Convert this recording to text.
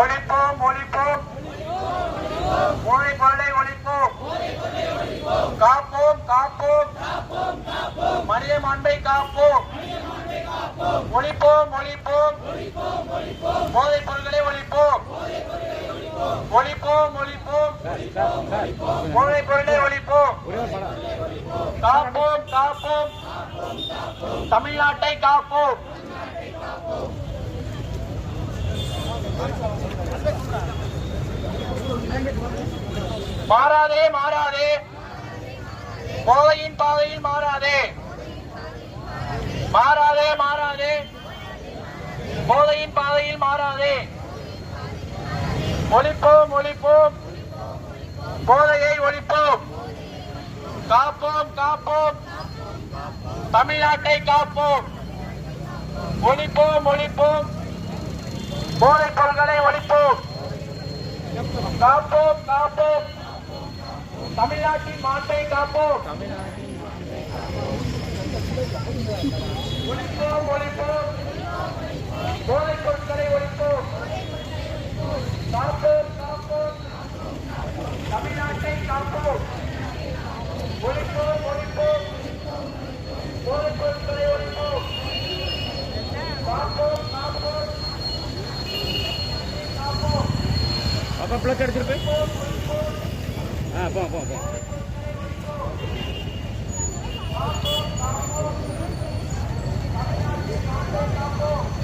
ஒழிப்போம் ஒழிப்போம் போதைப் பொருளை ஒழிப்போம். காப்போம் காப்போம் மனித மாண்பை காப்போம். ஒழிப்போம் ஒழிப்போம் போதைப் பொருட்களை ஒழிப்போம். ஒழிப்போம் ஒழிப்போம் போதைப் பொருளை ஒழிப்போம். காப்போம் காப்போம் தமிழ்நாட்டை காப்போம். மாறாதே மாறாதே போதையின் பாதையில் மாறாதே. மாறாதே மாறாதே போதையின் பாதையில் மாறாதே. ஒழிப்போம் ஒழிப்போம் போதையை ஒழிப்போம். காப்போம் காப்போம் தமிழ்நாட்டை காப்போம். ஒழிப்போம் ஒழிப்போம் போதைப் பொருட்களை ஒழிப்போம். காப்போம் காப்போம் தமிழ்நாட்டின் மாட்டை காப்போம். ஒழிப்போம் ஒழிப்போம் போதைப் பொருட்களை ஒழிப்போம். காப்போம் காப்போம் தமிழ்நாட்டை காப்போம். ஒழிப்போம் ஒழிப்போம் போதைப் பொருட்களை ஒழிப்போம். காப்போம் காப்போம் காப்போம். அப்பா பிளக் எடுத்துட்டு போ போ போ. காப்போம் காப்போம்